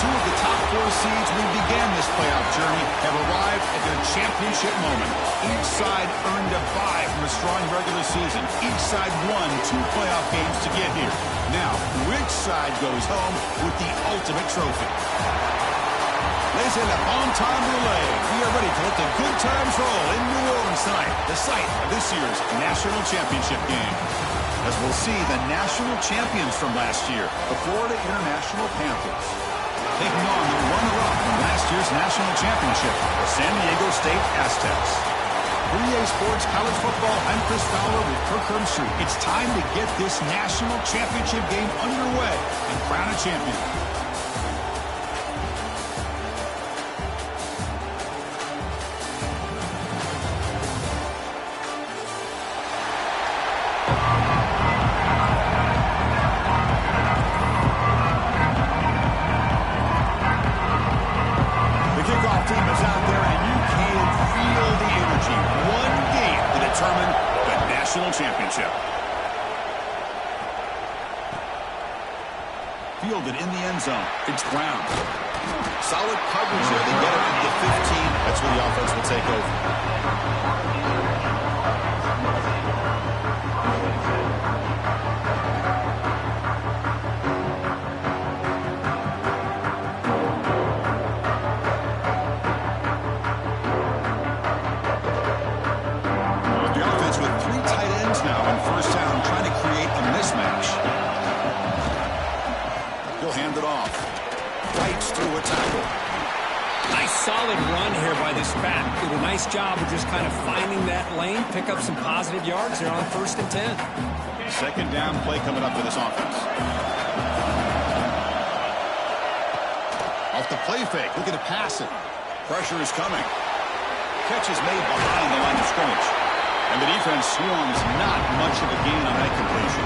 two of the top four seeds who began this playoff journey have arrived at their championship moment. Each side earned a bye from a strong regular season. Each side won 2 playoff games to get here. Now, which side goes home with the ultimate trophy? Laissez le bon temps rouler. We are ready to let the good times roll in New Orleans tonight, the site of this year's national championship game. As we'll see, the national champions from last year, the Florida International Panthers, taking on the runner-up from last year's national championship, the San Diego State Aztecs. For EA Sports College Football, I'm Chris Fowler with Kirk Herbstreit. It's time to get this national championship game underway and crown a champion. Championship. Fielded in the end zone. It's Brown. Solid coverage there. They get it into the 15. That's where the offense will take over. First down, trying to create a mismatch. He'll hand it off. Fights through a tackle. Nice solid run here by this back. Did a nice job of just kind of finding that lane, pick up some positive yards here on 1st and 10. Second down play coming up for this offense. Off the play fake, looking to pass it. Pressure is coming. Catch is made behind the line of scrimmage. And the defense swarms not much of a gain on that completion.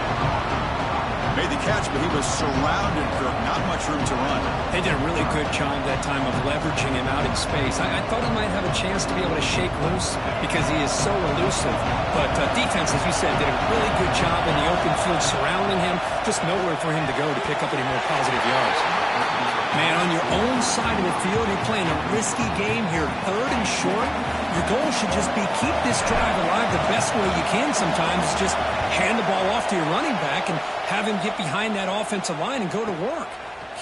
Made the catch, but he was surrounded, Kirk. Not much room to run. They did a really good job that time of leveraging him out in space. I thought he might have a chance to be able to shake loose because he is so elusive. But defense, as you said, did a really good job in the open field surrounding him. Just nowhere for him to go to pick up any more positive yards. Man, on your own side of the field, you're playing a risky game here. 3rd and short. Your goal should just be keep this drive alive the best way you can sometimes. Is just hand the ball off to your running back and have him get behind that offensive line and go to work.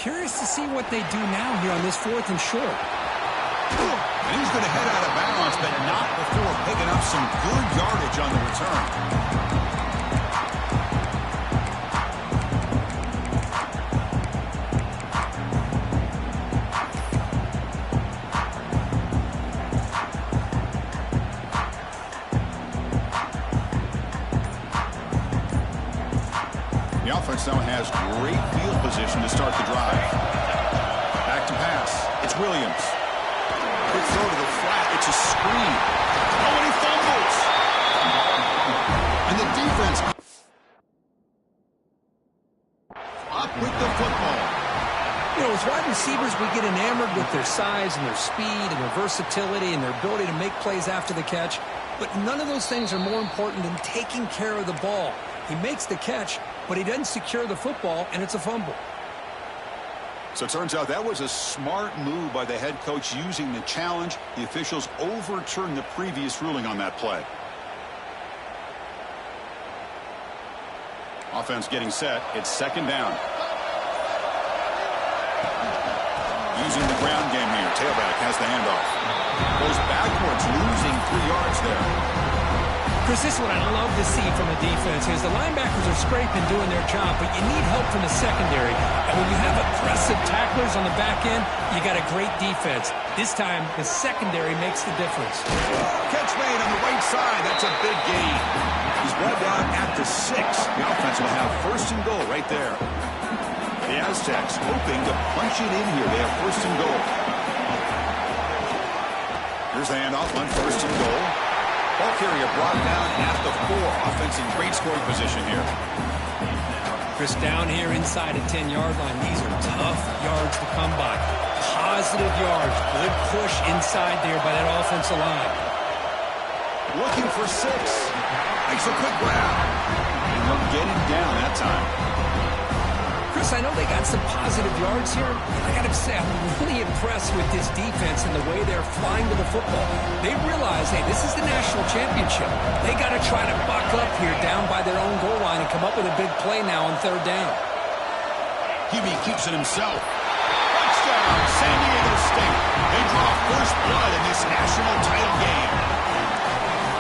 Curious to see what they do now here on this 4th and short. And he's going to head out of bounds, but not before picking up some good yardage on the return. Now has great field position to start the drive. Back to pass. It's Williams. Quick throw to the flat. It's a screen. Oh, and he fumbles. And the defense up with the football. You know, as wide receivers, we get enamored with their size and their speed and their versatility and their ability to make plays after the catch. But none of those things are more important than taking care of the ball. He makes the catch, but he doesn't secure the football, and it's a fumble. So it turns out that was a smart move by the head coach using the challenge. The officials overturned the previous ruling on that play. Offense getting set. It's 2nd down. Using the ground game here. Tailback has the handoff. Goes backwards, losing 3 yards there. Chris, this is what I love to see from the defense is the linebackers are scraping, doing their job, but you need help from the secondary. And when you have aggressive tacklers on the back end, you got a great defense. This time, the secondary makes the difference. Catch made on the right side. That's a big gain. He's brought down at the 6. The offense will have 1st and goal right there. The Aztecs hoping to punch it in here. They have 1st and goal. Here's the handoff on 1st and goal. Ball carrier brought down at the 4. Offense in great scoring position here. Chris, down here inside the 10-yard line. These are tough yards to come by. Positive yards. Good push inside there by that offensive line. Looking for 6. Makes a quick grab. And they'll get him down that time. Chris, I know they got some positive yards here. I got to say, I'm really impressed with this defense and the way they're flying to the football. They realize, hey, this is the national championship. They got to try to buck up here down by their own goal line and come up with a big play now on third down. Hebe keeps it himself. Touchdown, San Diego State. They draw first blood in this national title game.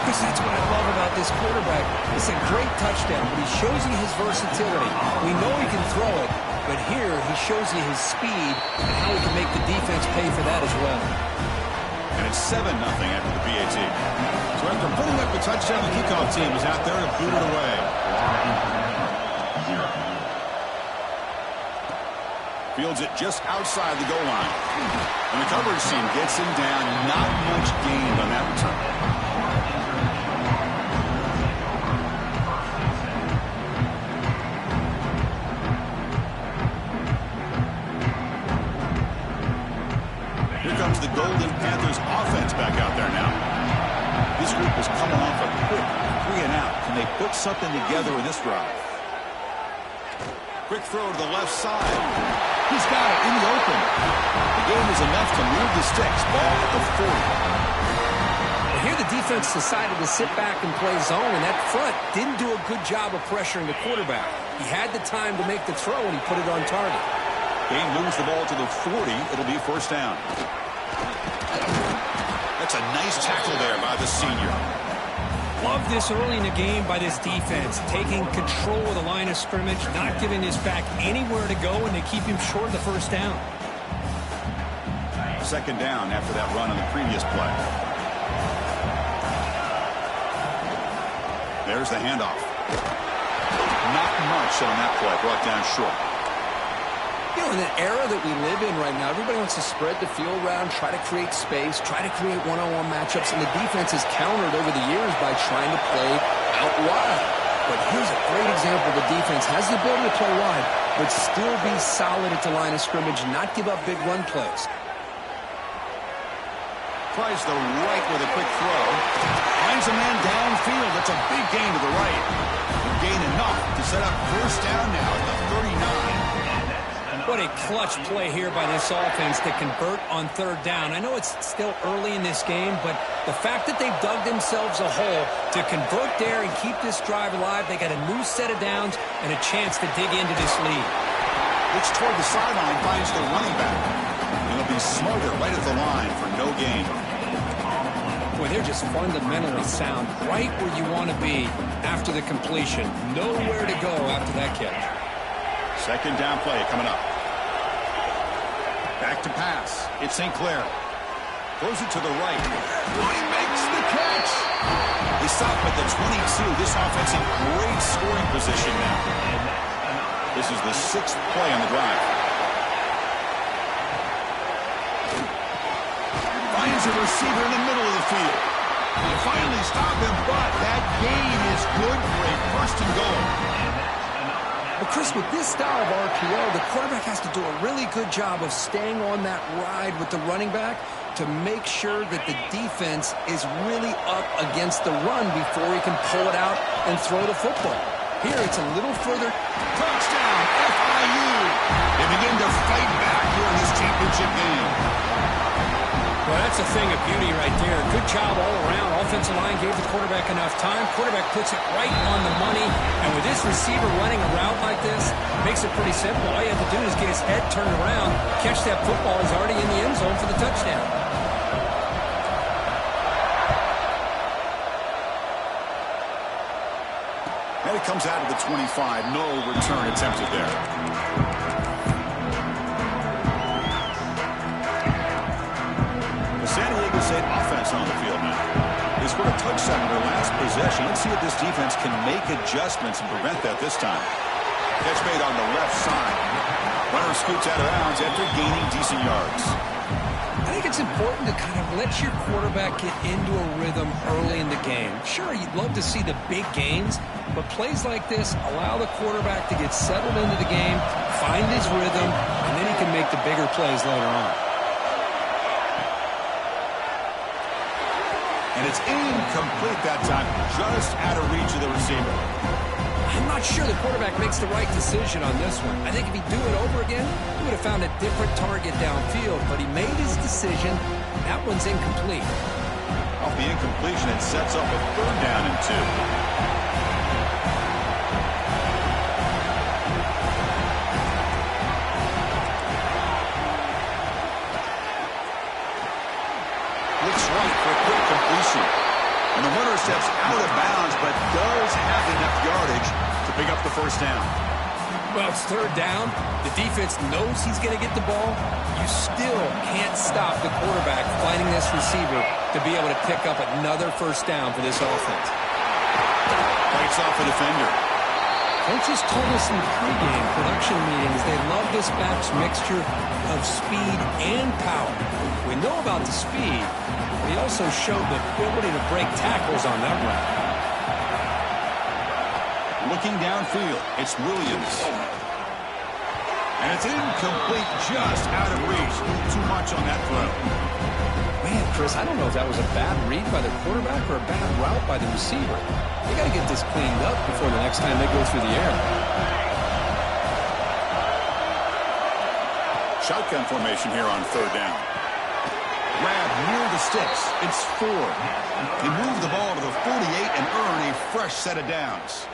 Chris, that's what I love about this quarterback. It's a great touchdown, but he shows you his versatility. We know he can throw it, but here he shows you his speed and how he can make the defense pay for that as well. And it's 7-0 after the PAT. So after putting up the touchdown, the kickoff team is out there to boot it away. Fields it just outside the goal line. And the coverage team gets him down. Not much gained on that return. The Golden Panthers offense back out there now. This group is coming off a quick 3-and-out. Can they put something together with this drive? Quick throw to the left side. He's got it in the open. The game is enough to move the sticks. Ball at the 40. Well, here the defense decided to sit back and play zone, and that front didn't do a good job of pressuring the quarterback. He had the time to make the throw, and he put it on target. Game moves the ball to the 40. It'll be first down. That's a nice tackle there by the senior. Love this early in the game by this defense, taking control of the line of scrimmage, not giving this back anywhere to go, and they keep him short of the first down. Second down after that run on the previous play. There's the handoff. Not much on that play, brought down short. You know, in the era that we live in right now, everybody wants to spread the field around, try to create space, try to create one-on-one matchups, and the defense has countered over the years by trying to play out wide. But here's a great example. The defense has the ability to play wide, but still be solid at the line of scrimmage and not give up big run plays. Tries the right with a quick throw. Finds a man downfield. That's a big gain to the right. Gain enough to set up first down now at the 39. What a clutch play here by this offense to convert on third down. I know it's still early in this game, but the fact that they've dug themselves a hole to convert there and keep this drive alive, they got a new set of downs and a chance to dig into this lead. Looks toward the sideline, finds the running back. And it'll be Smoger right at the line for no gain. Boy, they're just fundamentally sound, right where you want to be after the completion. Nowhere to go after that catch. Second down play coming up. Back to pass. It's St. Clair. Throws it to the right. He makes the catch. They stop at the 22. This offense in great scoring position now. This is the 6th play on the drive. Finds a receiver in the middle of the field. They finally stop him, but that gain is good for a first and goal. Well, Chris, with this style of RPO, the quarterback has to do a really good job of staying on that ride with the running back to make sure that the defense is really up against the run before he can pull it out and throw the football. Here, it's a little further. Touchdown, FIU. They begin to fight back here in this championship game. Well, that's a thing of beauty right there. Good job all around. Offensive line gave the quarterback enough time. Quarterback puts it right on the money. And with this receiver running a route like this, makes it pretty simple. All you have to do is get his head turned around, catch that football. He's already in the end zone for the touchdown. And it comes out of the 25. No return attempted there. San Diego State offense on the field now. They scored a touchdown in their last possession. Let's see if this defense can make adjustments and prevent that this time. Catch made on the left side. Runner scoots out of bounds after gaining decent yards. I think it's important to kind of let your quarterback get into a rhythm early in the game. Sure, you'd love to see the big gains, but plays like this allow the quarterback to get settled into the game, find his rhythm, and then he can make the bigger plays later on. And it's incomplete that time, just out of reach of the receiver. I'm not sure the quarterback makes the right decision on this one. I think if he'd do it over again, he would have found a different target downfield, but he made his decision. That one's incomplete. Off the incompletion, it sets up a 3rd down and 2. Right for a quick completion. And the runner steps out of bounds, but does have enough yardage to pick up the 1st down. Well, it's 3rd down. The defense knows he's going to get the ball. You still can't stop the quarterback finding this receiver to be able to pick up another 1st down for this offense. Fights off a defender. Coaches told us in pregame production meetings they love this back's mixture of speed and power. We know about the speed, but he also showed the ability to break tackles on that run. Looking downfield, it's Williams. And it's incomplete, just out of reach. Too much on that throw. Man, Chris, I don't know if that was a bad read by the quarterback or a bad route by the receiver. They got to get this cleaned up before the next time they go through the air. Shotgun formation here on 3rd down. Grab near the sticks. It's 4. They move the ball to the 48 and earn a fresh set of downs.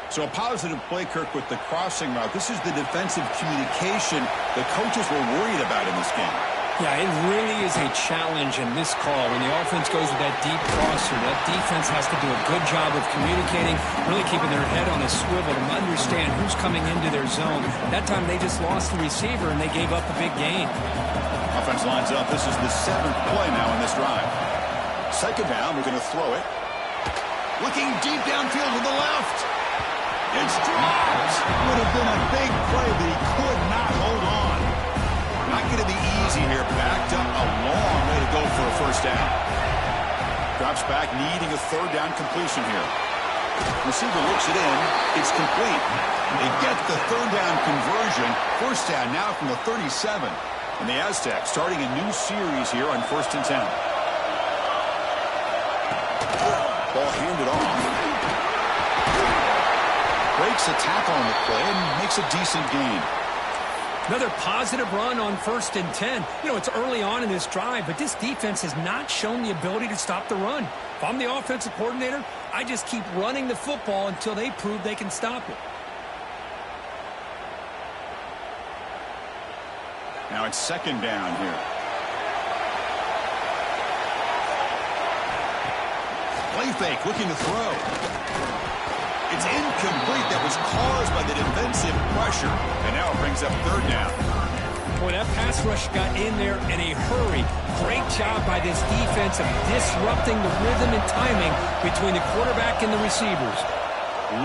So a positive play, Kirk, with the crossing route. This is the defensive communication the coaches were worried about in this game. Yeah, it really is a challenge in this call. When the offense goes with that deep crosser, that defense has to do a good job of communicating, really keeping their head on a swivel to understand who's coming into their zone. That time they just lost the receiver and they gave up a big gain. Offense lines up. This is the 7th play now in this drive. 2nd down, we're going to throw it. Looking deep downfield to the left. It's dropped. Would have been a big play, but he could not hold on. Not going to be easy here. Backed up a long way to go for a 1st down. Drops back, needing a 3rd down completion here. Receiver looks it in. It's complete. They get the 3rd down conversion. 1st down now from the 37. And the Aztecs starting a new series here on 1st and 10. Ball handed off. Breaks a tackle on the play and makes a decent gain. Another positive run on 1st and 10. You know, it's early on in this drive, but this defense has not shown the ability to stop the run. If I'm the offensive coordinator, I just keep running the football until they prove they can stop it. Now it's 2nd down here. Play fake, looking to throw. It's incomplete. That was caused by the defensive pressure. And now it brings up 3rd down. Boy, that pass rush got in there in a hurry. Great job by this defense of disrupting the rhythm and timing between the quarterback and the receivers.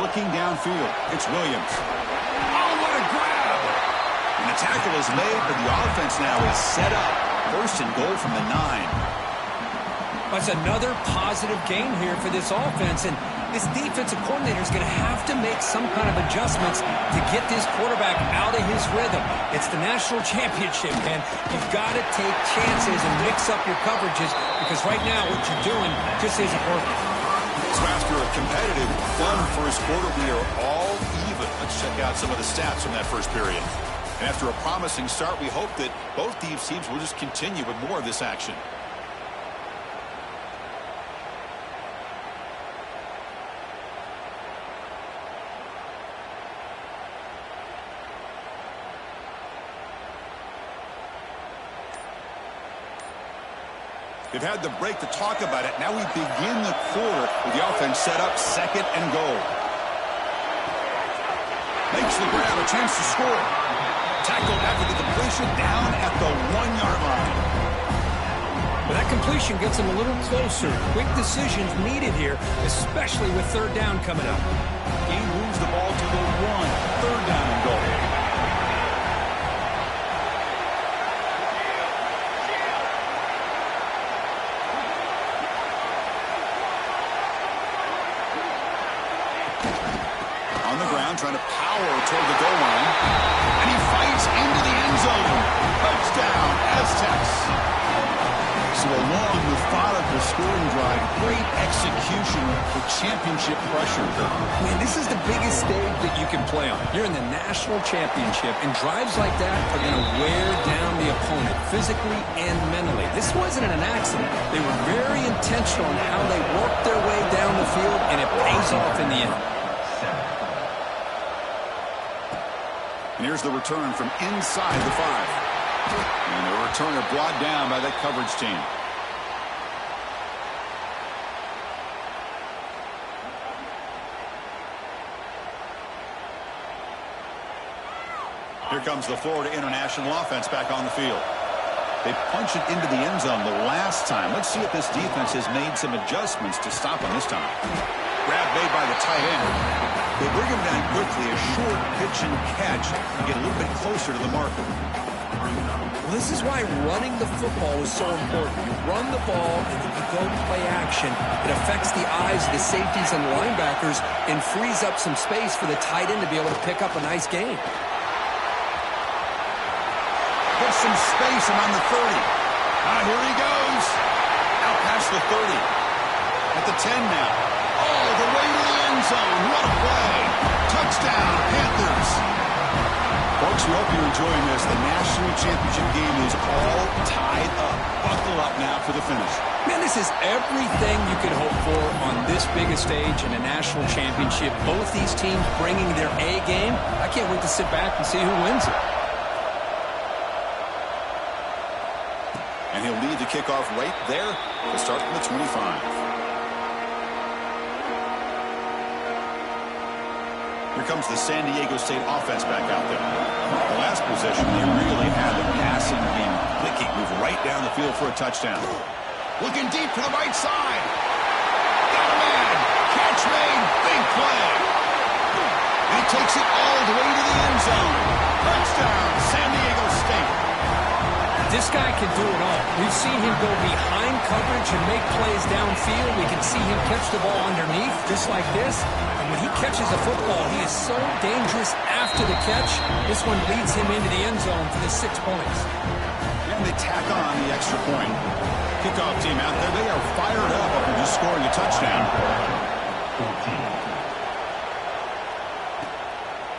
Looking downfield, it's Williams. Oh, what a grab! And the tackle is made, but the offense now is set up. 1st and goal from the 9. That's another positive gain here for this offense, and this defensive coordinator is going to have to make some kind of adjustments to get this quarterback out of his rhythm. It's the national championship, man. You've got to take chances and mix up your coverages because right now what you're doing just isn't working. So after a competitive, fun 1st quarter, we are all even. Let's check out some of the stats from that 1st period. And after a promising start, we hope that both these teams will just continue with more of this action. They've had the break to talk about it. Now we begin the quarter with the offense set up 2nd and goal. Makes the grab, a chance to score. Tackled after the completion down at the 1-yard line. Well, that completion gets them a little closer. Quick decisions needed here, especially with 3rd down coming up. He moves the ball to the 1. 3rd down and goal. Trying to power toward the goal line. And he fights into the end zone. Touchdown, Aztecs. So a long, methodical scoring drive. Great execution. tension with championship pressure. Man, this is the biggest stage that you can play on. You're in the national championship, and drives like that are going to wear down the opponent physically and mentally. This wasn't an accident. They were very intentional in how they worked their way down the field, and it pays off in the end. And here's the return from inside the 5. And the returner brought down by that coverage team. Here comes the Florida International offense back on the field. They punch it into the end zone the last time. Let's see if this defense has made some adjustments to stop them this time. Grab made by the tight end. They bring him down quickly, a short pitch and catch, and get a little bit closer to the marker. Well, this is why running the football is so important. You run the ball and then you go play action. It affects the eyes of the safeties and linebackers and frees up some space for the tight end to be able to pick up a nice gain. Gets some space around the 30. Here he goes. Out past the 30. At the 10 now. All the way to the end zone. What a play. Touchdown, Panthers. Folks, we hope you're enjoying this. The national championship game is all tied up. Buckle up now for the finish. Man, this is everything you could hope for on this biggest stage in a national championship. Both these teams bringing their A game. I can't wait to sit back and see who wins it. And he'll lead the kickoff right there to start from the 25. Here comes the San Diego State offense back out there. The last possession, they really had the passing game clicking, move right down the field for a touchdown. Looking deep to the right side. Got a man. Catch made. Big play. And he takes it all the way to the end zone. Touchdown, San Diego State. This guy can do it all. We've seen him go behind coverage and make plays downfield. We can see him catch the ball underneath, just like this. And when he catches a football, he is so dangerous after the catch. This one leads him into the end zone for the 6 points. And they tack on the extra point. Kickoff team out there, they are fired up after just scoring a touchdown.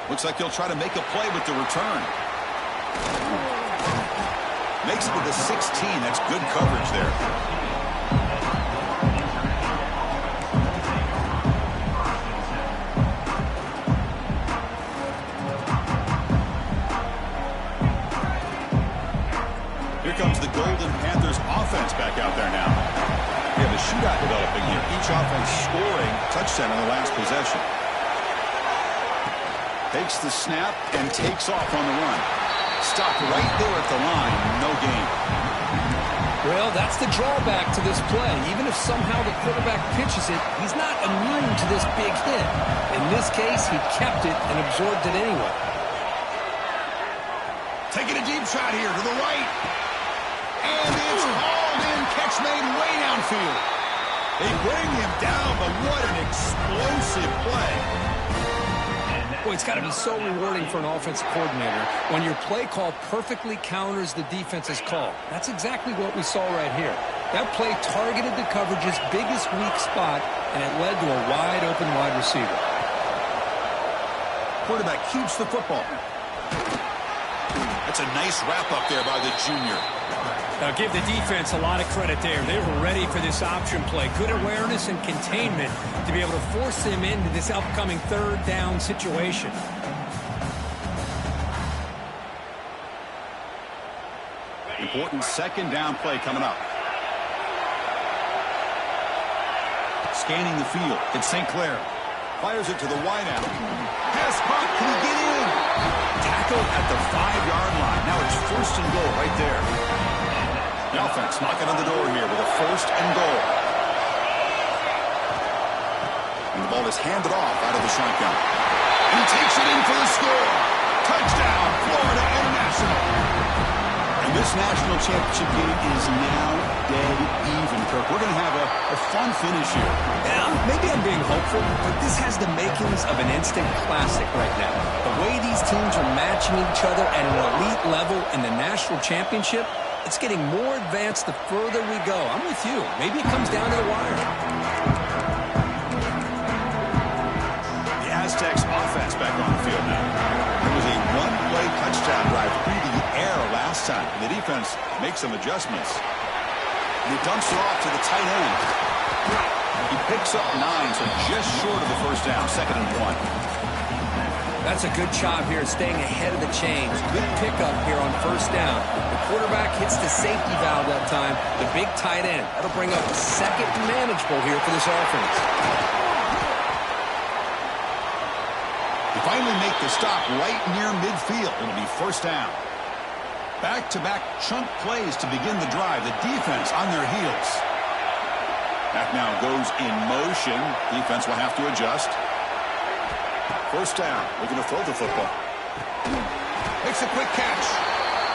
Looks like he'll try to make a play with the return. Makes it to the 16. That's good coverage there. Here comes the Golden Panthers offense back out there now. We have a shootout developing here. Each offense scoring a touchdown in the last possession. Takes the snap and takes off on the run. Stopped right there at the line. No gain. Well, that's the drawback to this play. Even if somehow the quarterback pitches it, he's not immune to this big hit. In this case, he kept it and absorbed it anyway. Taking a deep shot here to the right. And it's hauled in. Catch made way downfield. They bring him down, but what an explosive play. Boy, it's got to be so rewarding for an offensive coordinator when your play call perfectly counters the defense's call. That's exactly what we saw right here. That play targeted the coverage's biggest weak spot, and it led to a wide-open wide receiver. Quarterback keeps the football. That's a nice wrap-up there by the junior. Now, give the defense a lot of credit there. They were ready for this option play. Good awareness and containment to be able to force them into this upcoming third down situation. Important second down play coming up. Scanning the field. It's St. Clair. Fires it to the wideout. Pass caught. Can he get in? Tackled at the 5-yard line. Now it's first and goal right there. The offense knocking on the door here with a first and goal. And the ball is handed off out of the shotgun. And he takes it in for the score. Touchdown, Florida International. And this national championship game is now dead even, Kirk. We're going to have a fun finish here. Yeah, maybe I'm being hopeful, but this has the makings of an instant classic right now. The way these teams are matching each other at an elite level in the national championship, it's getting more advanced the further we go. I'm with you. Maybe it comes down to the wire. The defense makes some adjustments. He dumps it off to the tight end. He picks up 9, so just short of the first down, 2nd and 1. That's a good job here staying ahead of the chains. Good pickup here on first down. The quarterback hits the safety valve that time, the big tight end. That'll bring up 2nd and manageable here for this offense. They finally make the stop right near midfield. It'll be first down. Back-to-back chunk plays to begin the drive. The defense on their heels. Back now goes in motion. Defense will have to adjust. First down. Looking to throw the football. Makes a quick catch.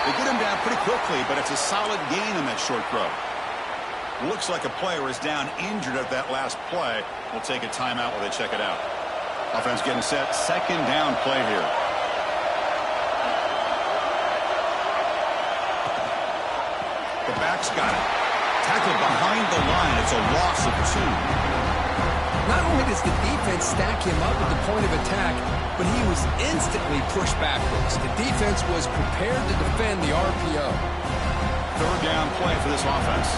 They get him down pretty quickly, but it's a solid gain on that short throw. Looks like a player is down injured at that last play. We'll take a timeout while they check it out. Offense getting set. 2nd down play here. The back's got it. Tackled behind the line. It's a loss of 2. Not only does the defense stack him up at the point of attack, but he was instantly pushed backwards. The defense was prepared to defend the RPO. 3rd down play for this offense.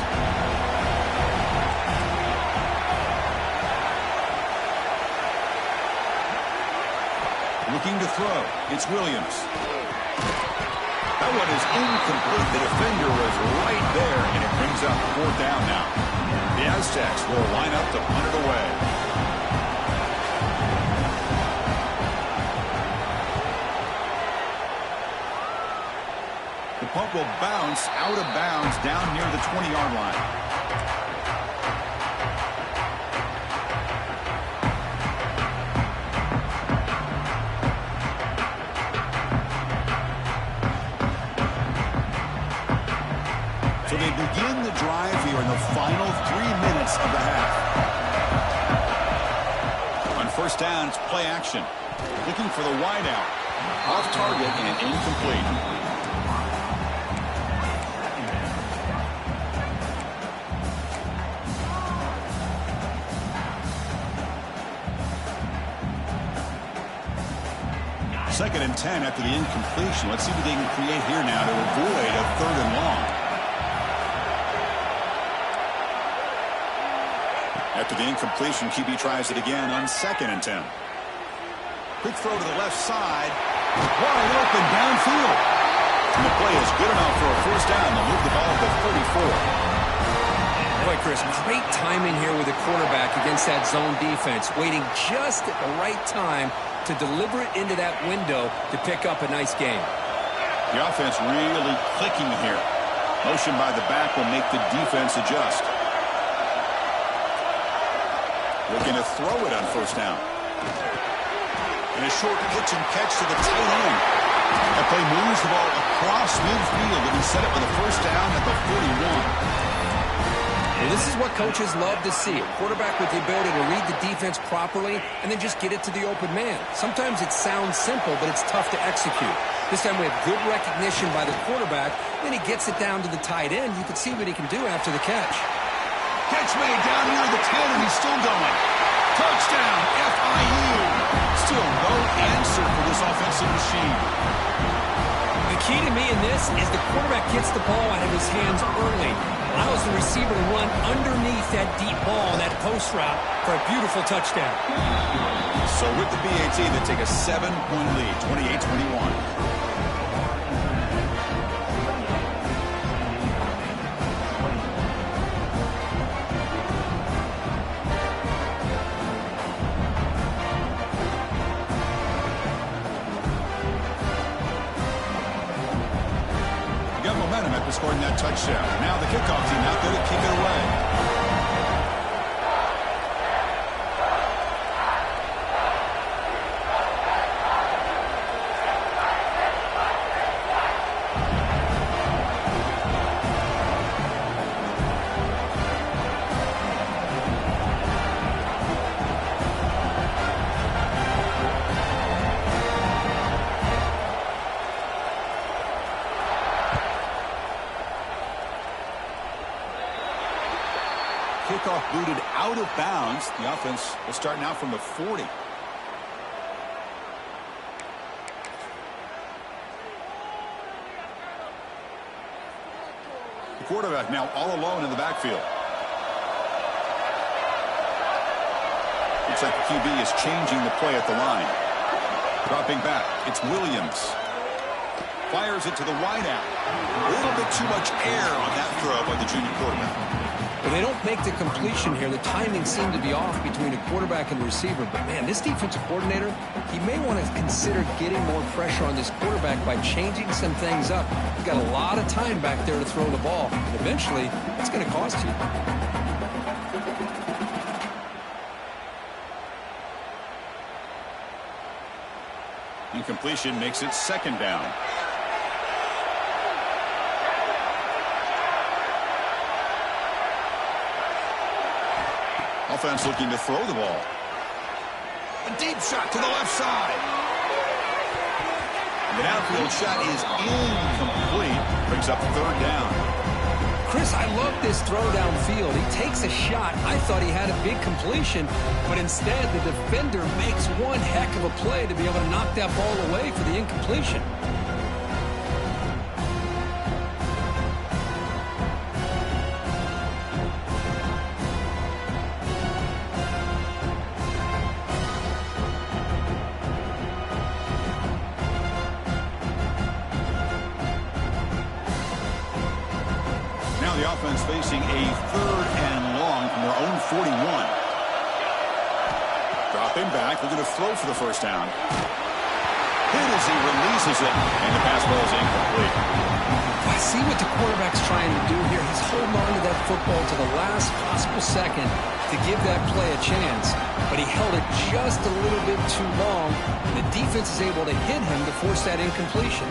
Looking to throw. It's Williams. That one is incomplete. The defender was right there, and it brings up 4th down now. The Aztecs will line up to punt it away. The punt will bounce out of bounds down near the 20-yard line. So they begin the drive here in the final 3 minutes of the half. On first down, it's play action. Looking for the wideout. Off target and incomplete. Second and 10 after the incompletion. Let's see what they can create here now to avoid a 3rd and long. After the incompletion, QB tries it again on 2nd and 10. Quick throw to the left side. Wide open downfield. And the play is good enough for a first down. They'll move the ball to 34. Boy, Chris, great timing here with the quarterback against that zone defense. Waiting just at the right time to deliver it into that window to pick up a nice game. The offense really clicking here. Motion by the back will make the defense adjust. Looking to throw it on first down. And a short pitch and catch to the tight end. That play moves the ball across midfield, and he set it with a first down at the 41. Well, this is what coaches love to see. A quarterback with the ability to read the defense properly and then just get it to the open man. Sometimes it sounds simple, but it's tough to execute. This time we have good recognition by the quarterback. Then he gets it down to the tight end. You can see what he can do after the catch. Catch made down near the 10, and he's still going. Touchdown, FIU. Still no answer for this offensive machine. The key to me in this is the quarterback gets the ball out of his hands early. Allows the receiver to run underneath that deep ball, that post route, for a beautiful touchdown. So with the BAT, they take a 7-point lead, 28-21. Scoring that touchdown. Now the kickoff team out there to kick it away. Kickoff booted out of bounds. The offense will start now from the 40. quarterback now all alone in the backfield. Looks like the QB is changing the play at the line. Dropping back, it's Williams. Fires it to the wideout. A little bit too much air on that throw by the junior quarterback. Well, they don't make the completion here. The timing seemed to be off between a quarterback and the receiver. But, man, this defensive coordinator, he may want to consider getting more pressure on this quarterback by changing some things up. You've got a lot of time back there to throw the ball. And eventually, it's going to cost you. Incompletion makes it second down. Offense looking to throw the ball. A deep shot to the left side. The downfield shot is incomplete. Brings up third down. Chris, I love this throw downfield. He takes a shot. I thought he had a big completion, but instead the defender makes one heck of a play to be able to knock that ball away for the incompletion. The offense facing a third and long from their own 41. Dropping back, looking to throw for the first down. Hit as he releases it, and the pass ball is incomplete. I see what the quarterback's trying to do here. He's holding on to that football to the last possible second to give that play a chance, but he held it just a little bit too long, and the defense is able to hit him to force that incompletion.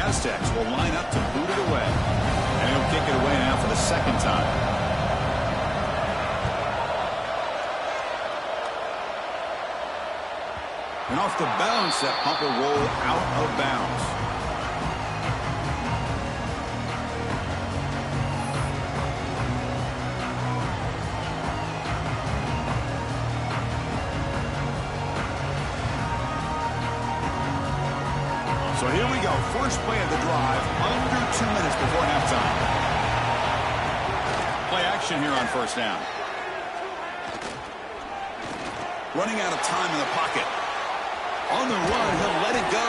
Aztecs will line up to boot it away. And he'll kick it away now for the second time. And off the bounce, that punt will roll out of bounds. So here we go. First play of the drive, under 2 minutes before halftime. Play action here on first down. Running out of time in the pocket. On the run, he'll let it go.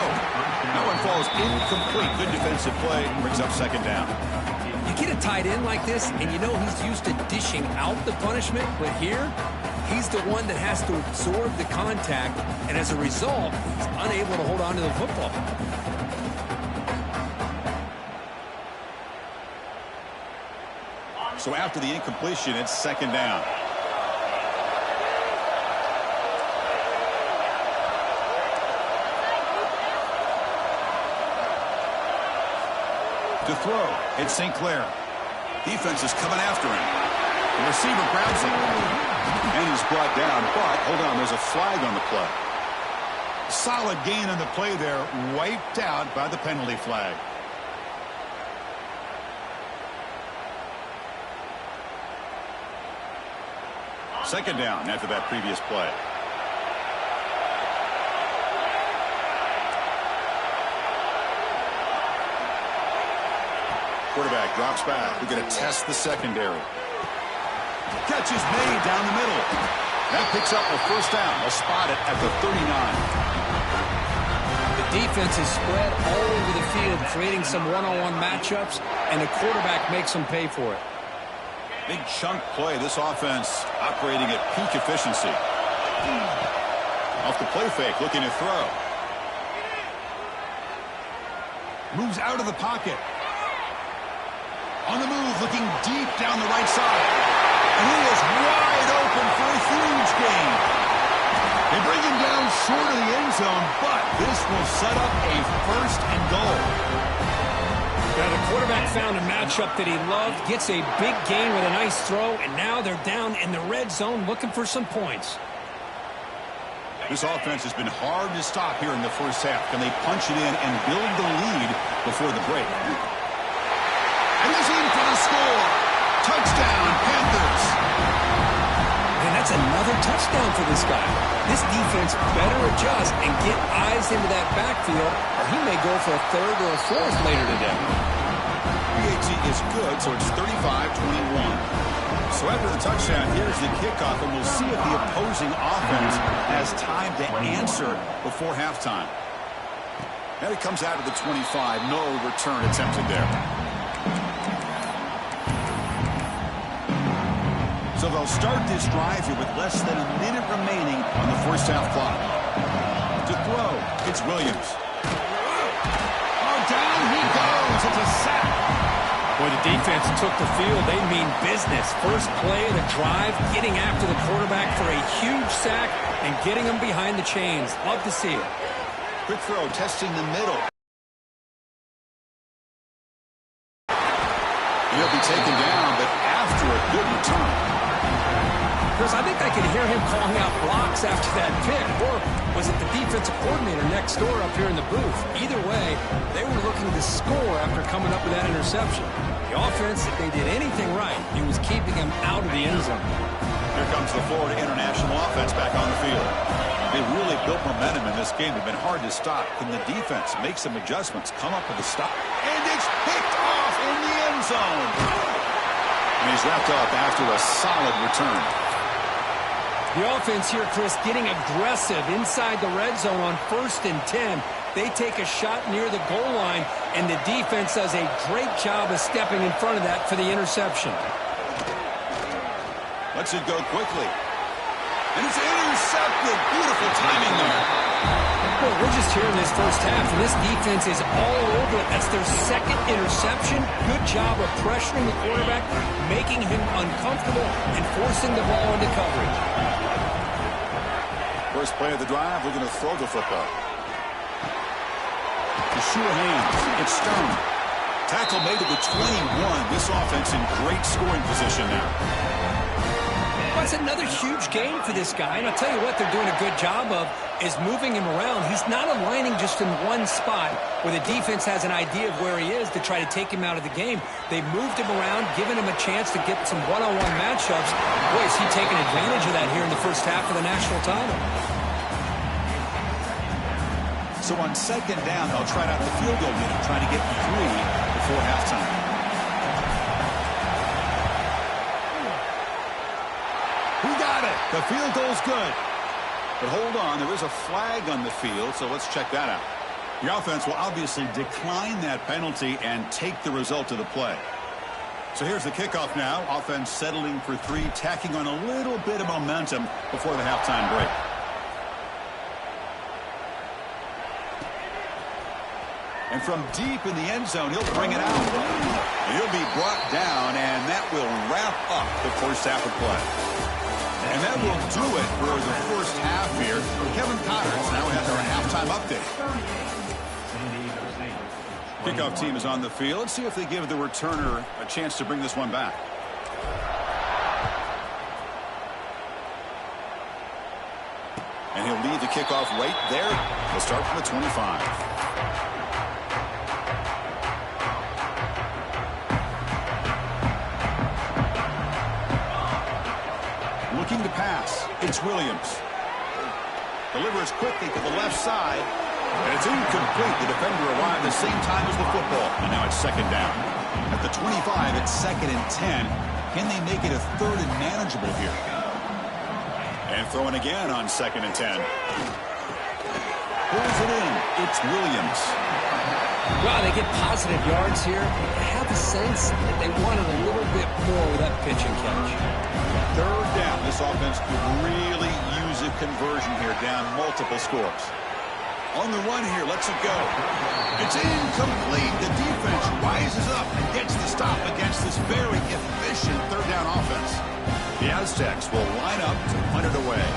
That one falls incomplete. Good defensive play. Brings up second down. You get a tight end like this, and you know he's used to dishing out the punishment, but here, he's the one that has to absorb the contact, and as a result, he's unable to hold on to the football. So after the incompletion, it's second down. To throw, it's St. Clair. Defense is coming after him. The receiver grabs him. And he's brought down, but hold on, there's a flag on the play. Solid gain on the play there, wiped out by the penalty flag. Second down after that previous play. Quarterback drops back. We're going to test the secondary. Catch is made down the middle. That picks up a first down. They'll spot it at the 39. The defense is spread all over the field, creating some one-on-one matchups, and the quarterback makes them pay for it. Big chunk play. This offense operating at peak efficiency. Off the play fake, looking to throw. Moves out of the pocket. On the move, looking deep down the right side. And he is wide open for a huge gain. They bring him down short of the end zone, but this will set up a first and goal. Now the quarterback found a matchup that he loved, gets a big gain with a nice throw, and now they're down in the red zone looking for some points. This offense has been hard to stop here in the first half. Can they punch it in and build the lead before the break? And he's in for the score. Touchdown, Panthers. And that's another touchdown. touchdown for this guy. This defense better adjust and get eyes into that backfield, or he may go for a third or a fourth later today. PAT is good, so it's 35-21. So after the touchdown, here's the kickoff, and we'll see if the opposing offense has time to answer before halftime. And it comes out of the 25. No return attempted there. So they'll start this drive here with less than a minute remaining on the first half clock. To throw, it's Williams. Oh, down he goes. It's a sack. Boy, the defense took the field. They mean business. First play of the drive, getting after the quarterback for a huge sack and getting him behind the chains. Love to see it. Quick throw, testing the middle. He'll be taken down, but after a good return. Chris, I think I could hear him calling out blocks after that pick. Or was it the defensive coordinator next door up here in the booth? Either way, they were looking to score after coming up with that interception. The offense, if they did anything right, it was keeping him out of the end zone. Here comes the Florida International offense back on the field. They really built momentum in this game. They've been hard to stop. Can the defense make some adjustments, come up with a stop? And it's picked off in the end zone. And he's wrapped up after a solid return. The offense here, Chris, getting aggressive inside the red zone on 1st and 10. They take a shot near the goal line, and the defense does a great job of stepping in front of that for the interception. Lets it go quickly. And it's intercepted. Beautiful timing there. Well, we're just here in this first half, and this defense is all over it. That's their second interception. Good job of pressuring the quarterback, making him uncomfortable, and forcing the ball into coverage. First play of the drive, we're going to throw the football. The sure hands. It's Stone. Tackle made to the 21. This offense in great scoring position now. That's another huge game for this guy, and I'll tell you what they're doing a good job of is moving him around. He's not aligning just in one spot where the defense has an idea of where he is to try to take him out of the game. They've moved him around, given him a chance to get some one-on-one matchups. Boy, is he taking advantage of that here in the first half of the national title. So on second down, they'll try out the field goal unit, trying to get 3 before halftime. The field goal's good. But hold on, there is a flag on the field, so let's check that out. The offense will obviously decline that penalty and take the result of the play. So here's the kickoff now. Offense settling for 3, tacking on a little bit of momentum before the halftime break. And from deep in the end zone, he'll bring it out. He'll be brought down, and that will wrap up the first half of play. And that will do it for the first half here. Kevin Connors now has our halftime update. Kickoff team is on the field. Let's see if they give the returner a chance to bring this one back. And he'll lead the kickoff right there. He'll start from the 25. Looking to pass. It's Williams. Delivers quickly to the left side. And it's incomplete. The defender arrived the same time as the football. And now it's second down. At the 25, it's 2nd and 10. Can they make it a 3rd and manageable here? And throwing again on 2nd and 10. Pulls it in. It's Williams. Wow, they get positive yards here. I have a sense that they wanted a little bit more with that pitch and catch. 3rd down. This offense could really use a conversion here, down multiple scores. On the run here, lets it go. It's incomplete. The defense rises up and gets the stop against this very efficient 3rd down offense. The Aztecs will line up to punt it away.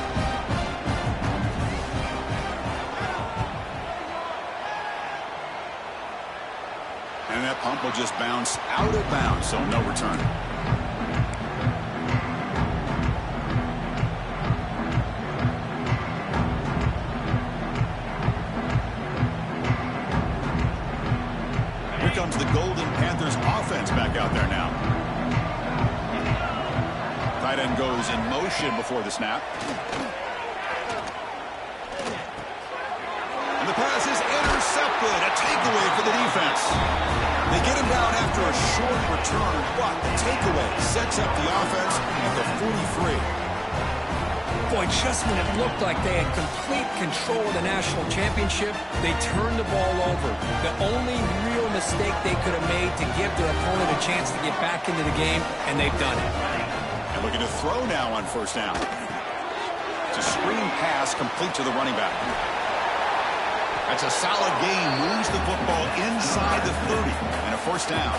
And that punt will just bounce out of bounds, so no return. Comes the Golden Panthers offense back out there now. Tight end goes in motion before the snap. And the pass is intercepted. A takeaway for the defense. They get him down after a short return, but the takeaway sets up the offense at the 43. Boy, just when it looked like they had complete control of the national championship, they turned the ball over. The only real mistake they could have made to give their opponent a chance to get back into the game, and they've done it. And looking to throw now on first down. It's a screen pass complete to the running back. That's a solid gain. Moves the football inside the 30 and a first down.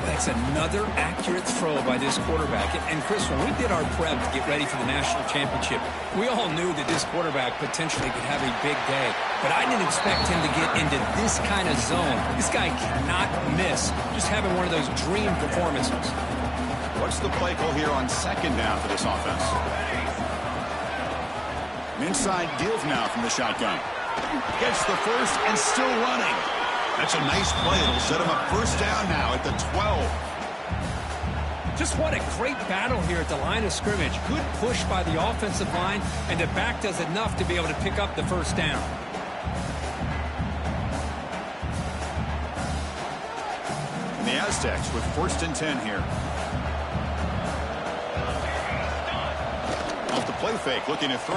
That's another accurate throw by this quarterback. And Chris, when we did our prep to get ready for the national championship, we all knew that this quarterback potentially could have a big day. But I didn't expect him to get into this kind of zone. This guy cannot miss. Just having one of those dream performances. What's the play call here on second down for this offense? An inside give now from the shotgun. Gets the first and still running. That's a nice play. It'll set him up first down now at the 12. Just what a great battle here at the line of scrimmage. Good push by the offensive line, and the back does enough to be able to pick up the first down. And the Aztecs with first and 10 here. Off the play fake, looking to throw.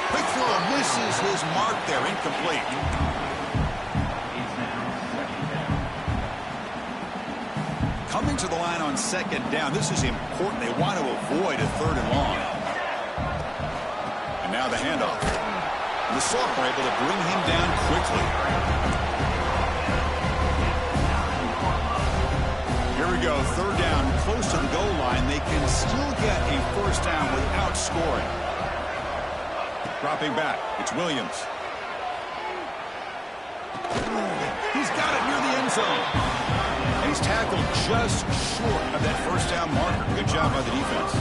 Quick throw, misses his mark there, incomplete. Coming to the line on second down. This is important. They want to avoid a third and long. And now the handoff. And the sophomore able to bring him down quickly. Here we go. Third down, close to the goal line. They can still get a first down without scoring. Dropping back. It's Williams. He's got it near the end zone. And he's tackled just short of that first down marker. Good job by the defense.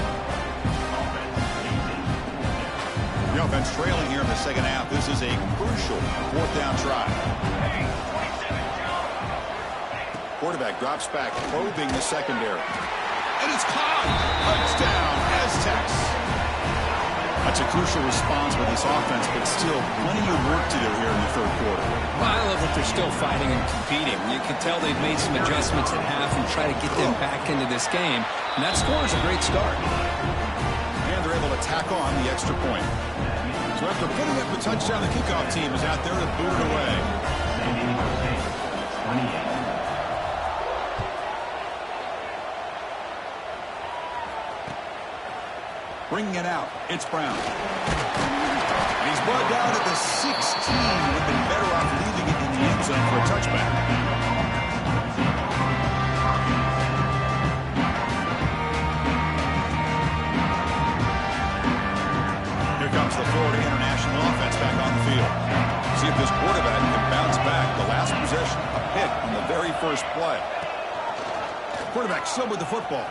The offense trailing here in the second half. This is a crucial fourth down try. Quarterback drops back, probing the secondary. And it's caught. Touchdown, Aztecs. That's a crucial response with this offense, but still plenty of work to do here in the third quarter. Well, I love that they're still fighting and competing. You can tell they've made some adjustments at half and try to get them back into this game. And that score is a great start. And they're able to tack on the extra point. So after putting up the touchdown, the kickoff team is out there to boot it away. Bringing it out, it's Brown. And he's brought down at the 16. Would have been better off leaving it in the end zone for a touchback. Here comes the Florida International offense back on the field. See if this quarterback can bounce back. The last possession, a pick on the very first play. Quarterback still with the football.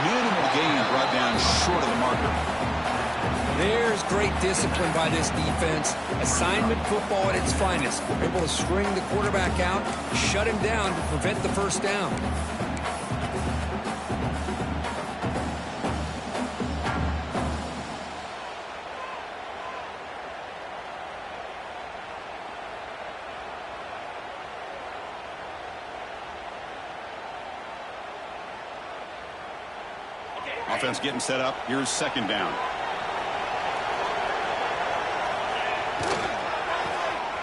Minimal gain brought down short of the marker. There's great discipline by this defense. Assignment football at its finest. They're able to string the quarterback out, shut him down to prevent the first down. Offense getting set up. Here's second down.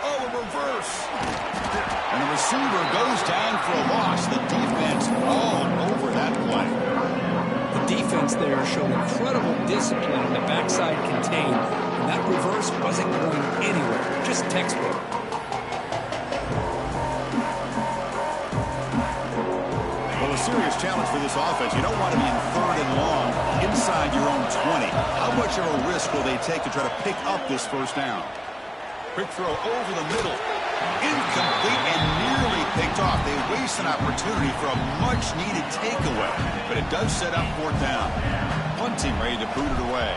Oh, a reverse. And the receiver goes down for a loss. The defense all over that play. The defense there showed incredible discipline in the backside contained. And that reverse wasn't going anywhere. Just textbook. Well, a serious challenge for this offense. You don't want to be in third and long inside your own 20. How much of a risk will they take to try to pick up this first down? Quick throw over the middle. Incomplete and nearly picked off. They waste an opportunity for a much-needed takeaway. But it does set up fourth down. One team ready to boot it away.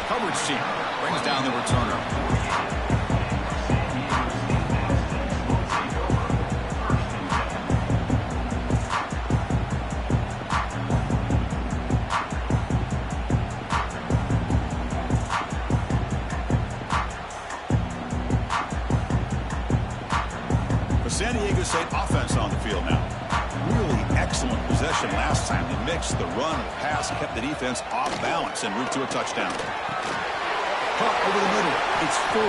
Coverage team brings down the returner. San Diego State offense on the field now. Really excellent possession last time. They mixed the run and pass, kept the defense off balance and moved to a touchdown. Caught over the middle. It's 4.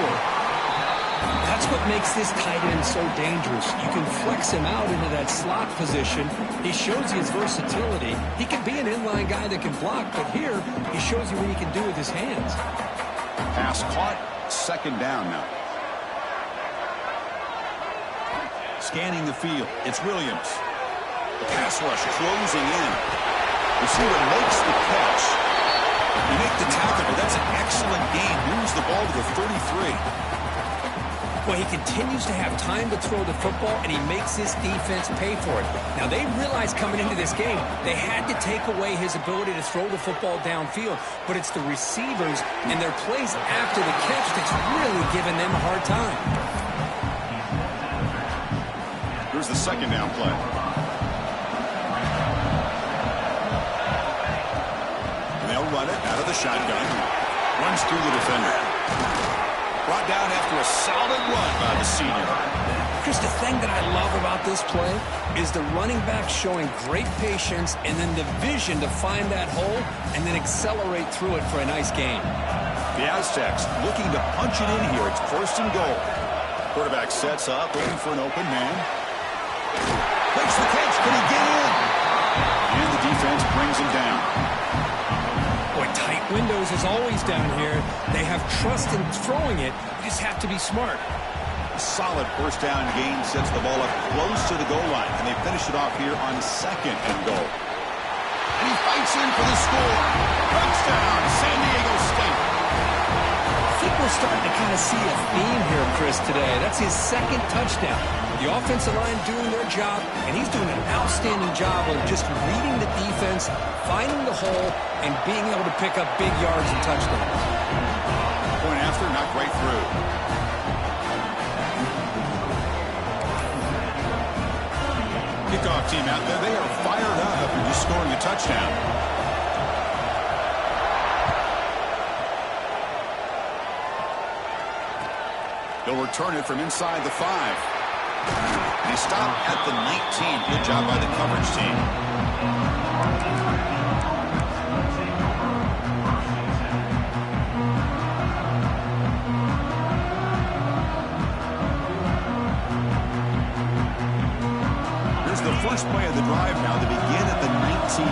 That's what makes this tight end so dangerous. You can flex him out into that slot position. He shows you his versatility. He can be an inline guy that can block, but here he shows you what he can do with his hands. Pass caught. Second down now. Scanning the field. It's Williams. The pass rush closing in. Receiver makes the catch. You make the tackle, but that's an excellent gain. Moves the ball to the 33. Well, he continues to have time to throw the football, and he makes his defense pay for it. Now, they realized coming into this game they had to take away his ability to throw the football downfield, but it's the receivers and their plays after the catch that's really giving them a hard time. Here's the second down play. And they'll run it out of the shotgun. Runs through the defender. Brought down after a solid run by the senior. Chris, the thing that I love about this play is the running back showing great patience and then the vision to find that hole and then accelerate through it for a nice gain. The Aztecs looking to punch it in here. It's 1st and goal. Quarterback sets up, waiting for an open man. Makes the catch. Can he get in? And the defense brings him down. Boy, tight windows is always down here. They have trust in throwing it. You just have to be smart. A solid first down gain sets the ball up close to the goal line. And they finish it off here on 2nd and goal. And he fights in for the score. Touchdown, San Diego State. I think we're starting to kind of see a theme here, Chris, today. That's his 2nd touchdown. The offensive line doing their job, and he's doing an outstanding job of just reading the defense, finding the hole, and being able to pick up big yards and touchdowns. Point after, knocked right through. Kickoff team out there, they are fired up after just scoring a touchdown. They'll return it from inside the 5. They stop at the 19. Good job by the coverage team. Here's the first play of the drive now. They begin at the 19.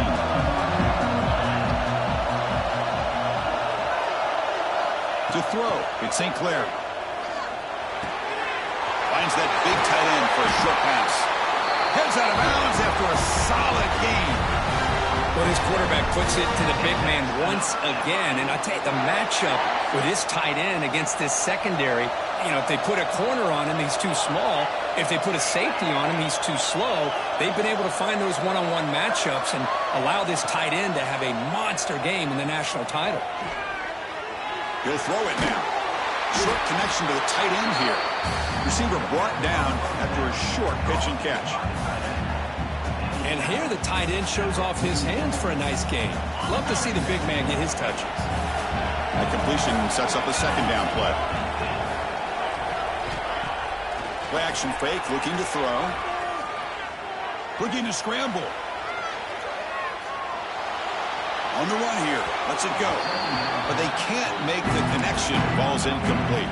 To throw, it's St. Clair. Finds that big tight end for a short pass. Heads out of bounds after a solid gain. Well, his quarterback puts it to the big man once again. And I tell you, the matchup with this tight end against this secondary, you know, if they put a corner on him, he's too small. If they put a safety on him, he's too slow. They've been able to find those one-on-one matchups and allow this tight end to have a monster game in the national title. He'll throw it now. Short connection to the tight end here. Receiver brought down after a short pitch and catch. And here the tight end shows off his hands for a nice gain. Love to see the big man get his touches. That completion sets up a 2nd down play. Play action fake, looking to throw. Looking to scramble. On the run here. Lets it go. But they can't make the connection. Ball's incomplete.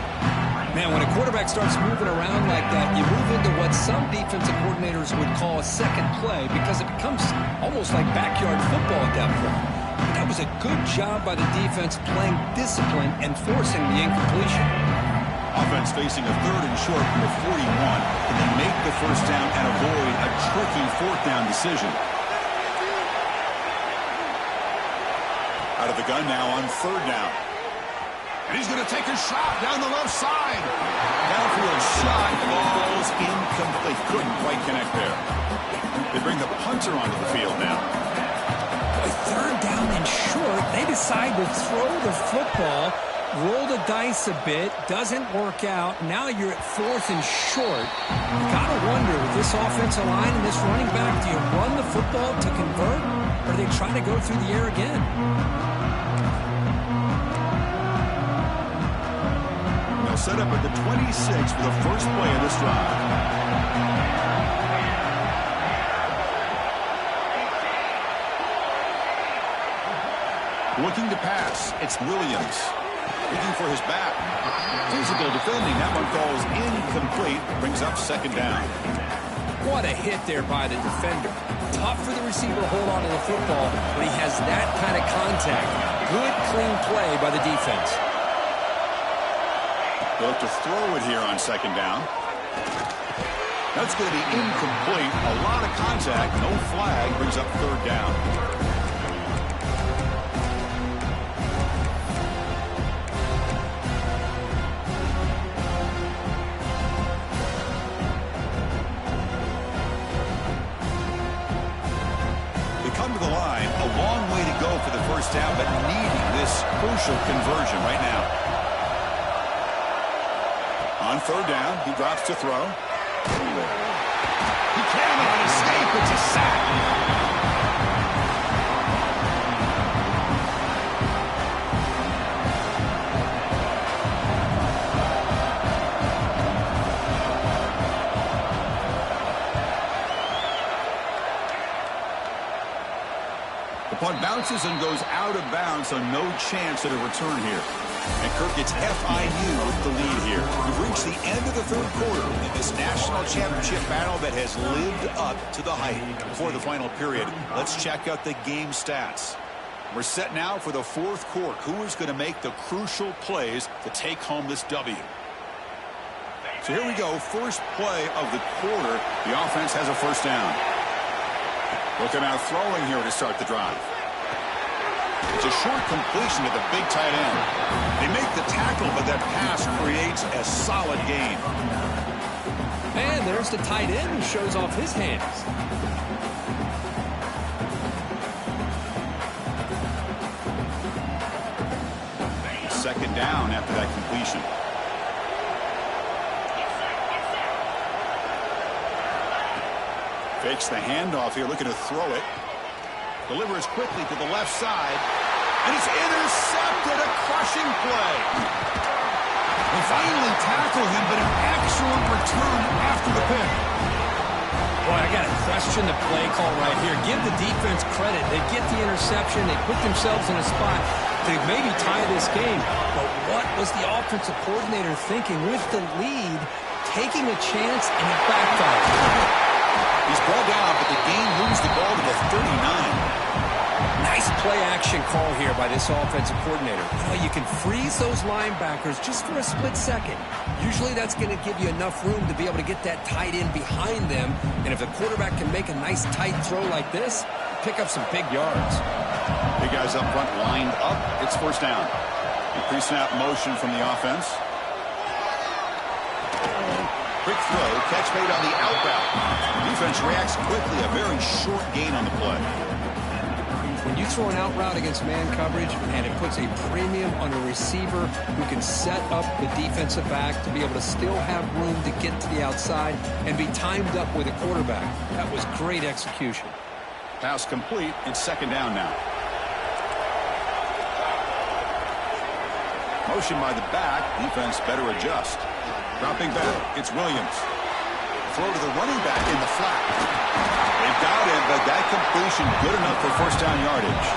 Man, when a quarterback starts moving around like that, you move into what some defensive coordinators would call a second play because it becomes almost like backyard football at that point. But that was a good job by the defense playing discipline and forcing the incompletion. Offense facing a 3rd and short from the 41. Can they make the first down and avoid a tricky 4th down decision? Out of the gun now on 3rd down. And he's going to take a shot down the left side. Downfield shot falls incomplete. Couldn't quite connect there. They bring the punter onto the field now. Boy, 3rd down and short. They decide to throw the football. roll the dice a bit, doesn't work out. Now you're at 4th and short. You got to wonder, with this offensive line and this running back, do you run the football to convert, or do they try to go through the air again? They'll set up at the 26 for the first play of this drive. Looking to pass, it's Williams. Looking for his back. Physical defending. That one falls incomplete. Brings up second down. What a hit there by the defender. Tough for the receiver to hold on to the football, but he has that kind of contact. Good, clean play by the defense. They'll have to throw it here on second down. That's going to be incomplete. A lot of contact. No flag. Brings up third down. Down, but needing this crucial conversion right now. On third down, he drops to throw. He cannot escape. It's a sack. Punt bounces and goes out of bounds, so no chance at a return here. And Kirk gets FIU with the lead here. We've reached the end of the third quarter in this national championship battle that has lived up to the hype. Before the final period, let's check out the game stats. We're set now for the fourth quarter. Who is going to make the crucial plays to take home this W? So here we go. First play of the quarter. The offense has a first down. Looking out throwing here to start the drive. It's a short completion to the big tight end. They make the tackle, but that pass creates a solid gain. And there's the tight end who shows off his hands. Second down after that completion. Fakes the handoff here, looking to throw it. Delivers quickly to the left side. And it's intercepted. A crushing play. They finally tackle him, but an excellent return after the pick. Boy, I got to question the play call right here. Give the defense credit. They get the interception. They put themselves in a spot to maybe tie this game. But what was the offensive coordinator thinking with the lead, taking a chance, and it backfired? He's brought down, but the game moves the ball to the 39. Nice play-action call here by this offensive coordinator. You can freeze those linebackers just for a split second. Usually that's going to give you enough room to be able to get that tight end behind them. And if the quarterback can make a nice tight throw like this, pick up some big yards. Big guys up front lined up. It's first down. A pre-snap motion from the offense. Quick throw, catch made on the outbound. Defense reacts quickly, a very short gain on the play. When you throw an out route against man coverage, and it puts a premium on a receiver who can set up the defensive back to be able to still have room to get to the outside and be timed up with a quarterback. That was great execution. Pass complete. It's second down now. Motion by the back. Defense better adjust. Dropping back, it's Williams. Throw to the running back in the flat. They've got him, but that completion good enough for first down yardage.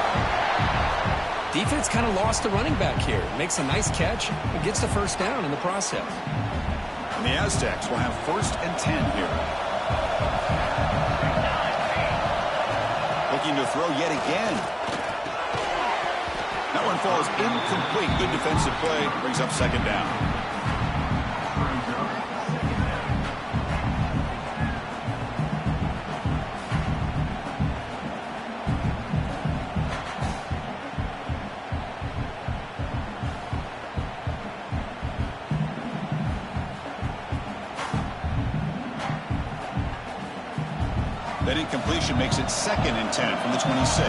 Defense kind of lost the running back here. Makes a nice catch and gets the first down in the process. And the Aztecs will have first and 10 here. Looking to throw yet again. That one falls incomplete. Good defensive play. Brings up second down. That incompletion makes it second and 10 from the 26.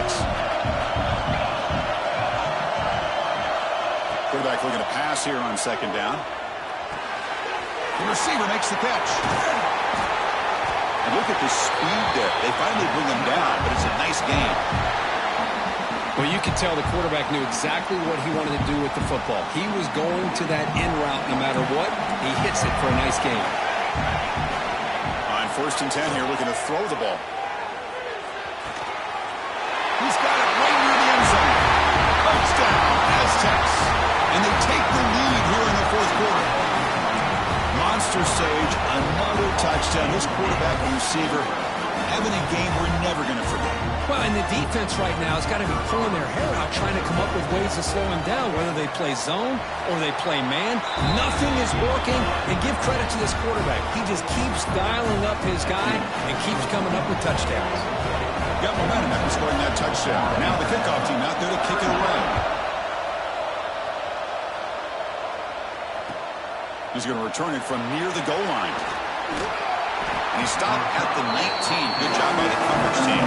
Quarterback Looking to pass here on second down. The receiver makes the catch. And look at the speed there. They finally bring him down, but it's a nice gain. Well, you can tell the quarterback knew exactly what he wanted to do with the football. He was going to that in route no matter what. He hits it for a nice gain. On 1st and 10 here, looking to throw the ball. He's got it right near the end zone. Touchdown, Aztecs. And they take the lead here in the 4th quarter. Monster Sage, another touchdown. This quarterback and receiver having a game we're never going to forget. Well, and the defense right now has got to be pulling their hair out trying to come up with ways to slow him down, whether they play zone or they play man. Nothing is working, and give credit to this quarterback. He just keeps dialing up his guy and keeps coming up with touchdowns. Got momentum after scoring that touchdown. Now the kickoff team out there to kick it away. He's going to return it from near the goal line. And he stopped at the 19. Good job by the coverage team.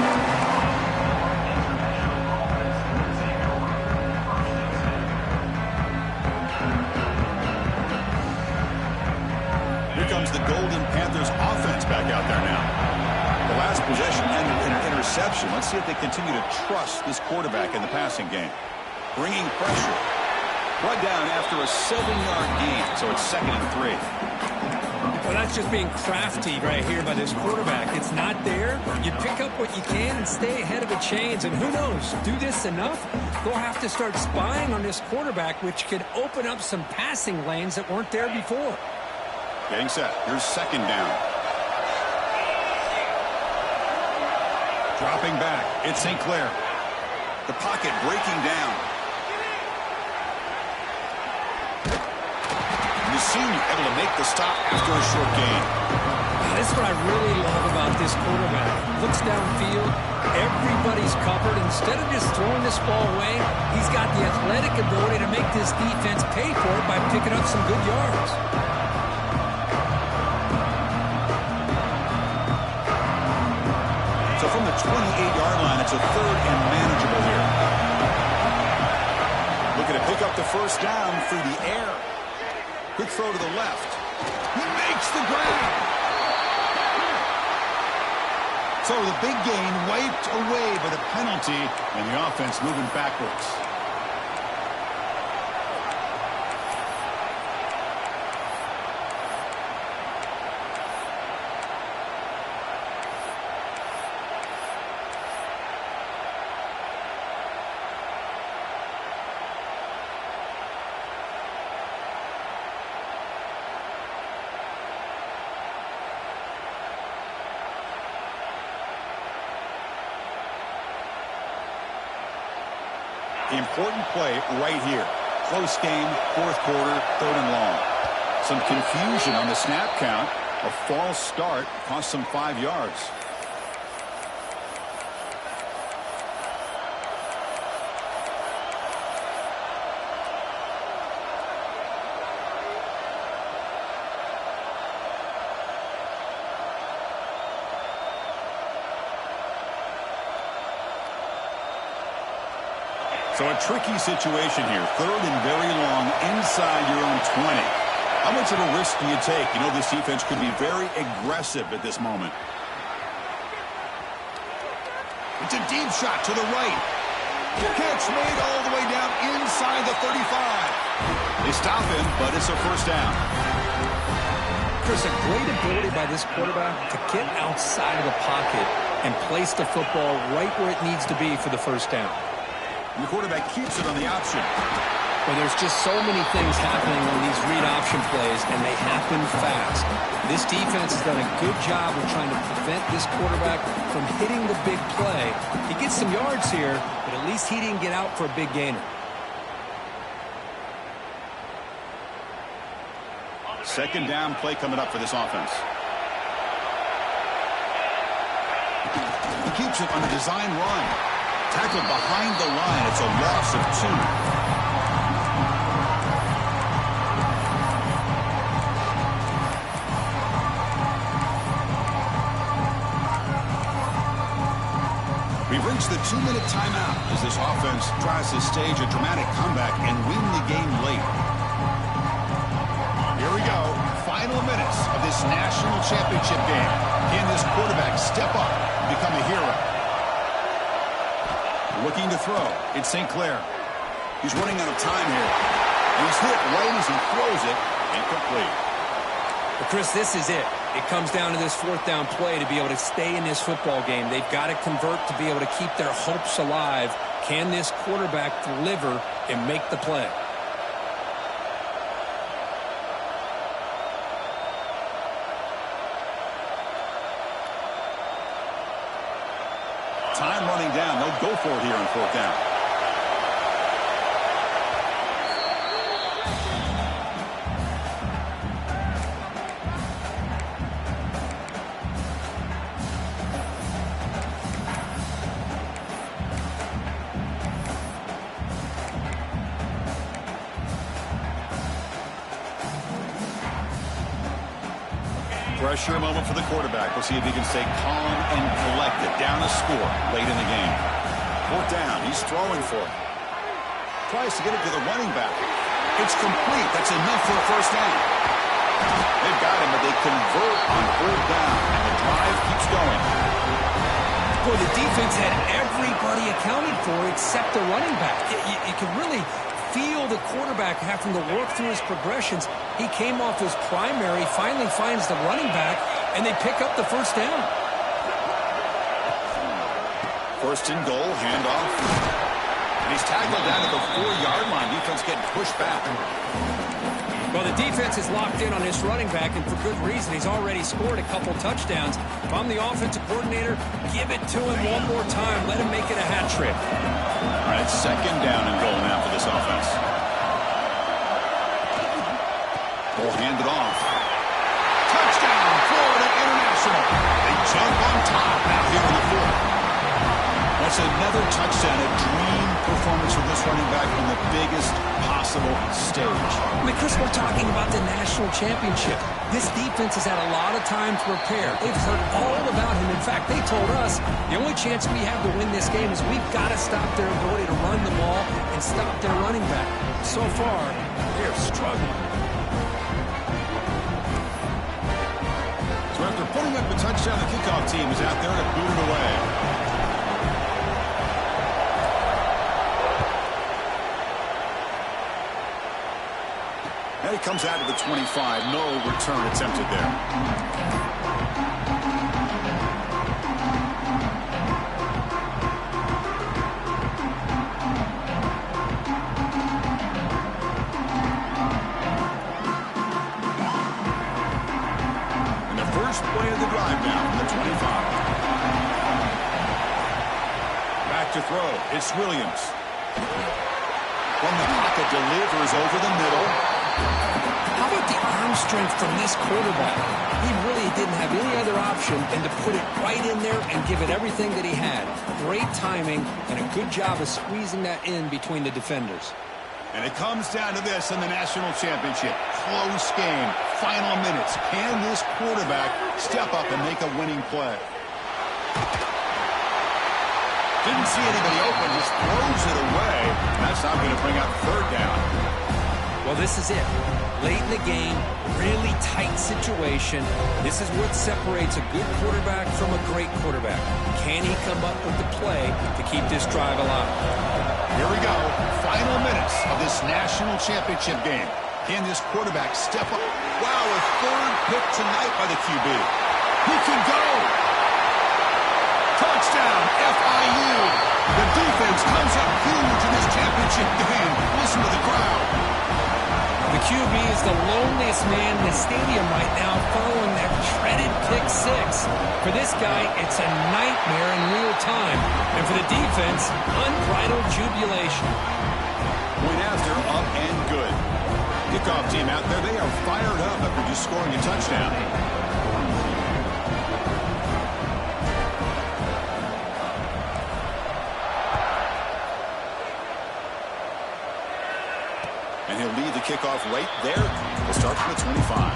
Here comes the Golden Panthers offense back out there now. The last possession ended in an interception. Let's see if they continue to trust this quarterback in the passing game. Bringing pressure. Brought down after a 7-yard gain, so it's 2nd and 3. Well, that's just being crafty right here by this quarterback. It's not there. You pick up what you can and stay ahead of the chains. And who knows, do this enough, they'll have to start spying on this quarterback, which could open up some passing lanes that weren't there before. Getting set. Here's 2nd down. Dropping back. It's St. Clair. The pocket breaking down. The senior able to make the stop after a short gain. This is what I really love about this quarterback. Looks downfield. Everybody's covered. Instead of just throwing this ball away, he's got the athletic ability to make this defense pay for it by picking up some good yards. So from the 28-yard line, it's a 3rd and manageable here. Looking to pick up the 1st down through the air. Quick throw to the left. He makes the grab. So the big gain wiped away by the penalty, and the offense moving backwards. Important play right here. Close game, 4th quarter, 3rd and long. Some confusion on the snap count. A false start cost them 5 yards. So a tricky situation here. 3rd and very long inside your own 20. How much of a risk do you take? You know, this defense could be very aggressive at this moment. It's a deep shot to the right. Catch made all the way down inside the 35. They stop him, but it's a 1st down. Chris, a great ability by this quarterback to get outside of the pocket and place the football right where it needs to be for the 1st down. And the quarterback keeps it on the option. Well, there's just so many things happening on these read option plays, and they happen fast. This defense has done a good job of trying to prevent this quarterback from hitting the big play. He gets some yards here, but at least he didn't get out for a big gainer. 2nd down play coming up for this offense. He keeps it on a design run. Tackled behind the line. It's a loss of 2. We've reached the 2-minute timeout as this offense tries to stage a dramatic comeback and win the game late. final minutes of this national championship game. Can this quarterback step up and become a hero? Looking to throw. It's St. Clair. He's running out of time here. And he's hit right as he throws it. Incomplete. Well, Chris, this is it. It comes down to this fourth down play to be able to stay in this football game. They've got to convert to be able to keep their hopes alive. Can this quarterback deliver and make the play? Time running down. They'll go for it here on fourth down. Pressure moment for the quarterback. We'll see if he can stay calm and collected. Down a score late in the game. Fourth down. He's throwing for it. Tries to get it to the running back. It's complete. That's enough for a first down. They've got him, but they convert on third down. And the drive keeps going. Boy, the defense had everybody accounted for except the running back. You can really feel the quarterback having to work through his progressions. He came off his primary, finally finds the running back, and they pick up the first down. First and goal, handoff. And he's tackled down at the 4-yard line. Defense getting pushed back. Well, the defense is locked in on this running back, and for good reason. He's already scored a couple touchdowns. If I'm the offensive coordinator, give it to him one more time. Let him make it a hat trick. All right, second down and goal now for this offense. Will hand it off. Touchdown, Florida International. They jump on top now here in the fourth. That's another touchdown, a dream performance from this running back on the biggest possible stage. I mean, Chris, we're talking about the national championship. This defense has had a lot of time to prepare. They've heard all about him. In fact, they told us the only chance we have to win this game is we've got to stop their ability to run the ball and stop their running back. So far, they're struggling. So after putting up a touchdown, the kickoff team is out there to boot it away. And he comes out of the 25. No return attempted there. And the first play of the drive now from the 25. Back to throw. It's Williams. From the pocket, delivers over the middle. How about the arm strength from this quarterback? He really didn't have any other option than to put it right in there and give it everything that he had. Great timing and a good job of squeezing that in between the defenders. And it comes down to this in the national championship. Close game, final minutes. Can this quarterback step up and make a winning play? Didn't see anybody open, just throws it away. That's not going to bring up third down. Well, this is it. Late in the game, really tight situation. This is what separates a good quarterback from a great quarterback. Can he come up with the play to keep this drive alive? Here we go. Final minutes of this national championship game. Can this quarterback step up? Wow, a third pick tonight by the QB. He can go. Touchdown, FIU. The defense comes up huge in this championship game. Listen to the crowd. The QB is the loneliest man in the stadium right now following that dreaded pick six. For this guy, it's a nightmare in real time. And for the defense, unbridled jubilation. Point after, up and good. Kickoff team out there, they are fired up after just scoring a touchdown. And he'll lead the kickoff right there. We'll start from the 25.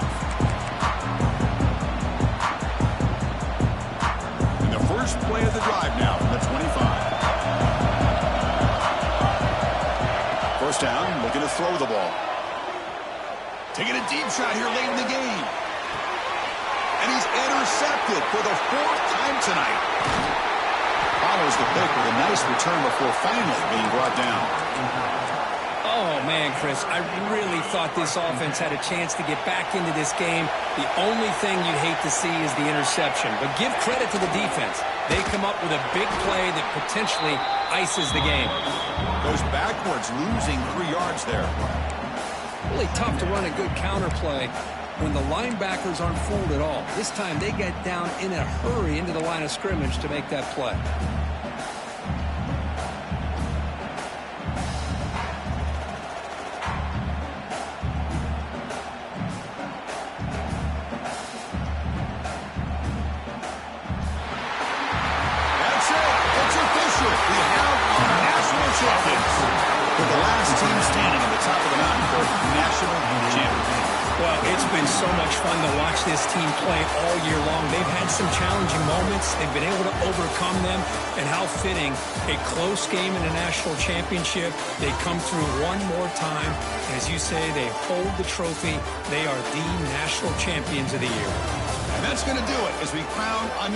And the first play of the drive now from the 25. First down, looking to throw the ball. Taking a deep shot here late in the game. And he's intercepted for the 4th time tonight. Follows the pick with a nice return before finally being brought down. Oh, man, Chris, I really thought this offense had a chance to get back into this game. The only thing you'd hate to see is the interception. But give credit to the defense. They come up with a big play that potentially ices the game. Goes backwards, losing 3 yards there. Really tough to run a good counter play when the linebackers aren't fooled at all. This time they get down in a hurry into the line of scrimmage to make that play. That's it. It's official. We have our national champions. For the last team standing at the top of the mountain for national championship. Well, it's been so much fun to watch this team play all year long. They've had some challenging moments. They've been able to overcome them. And how fitting, a close game in a national championship. They come through one more time. As you say, they hold the trophy. They are the national champions of the year. And that's going to do it as we crown another.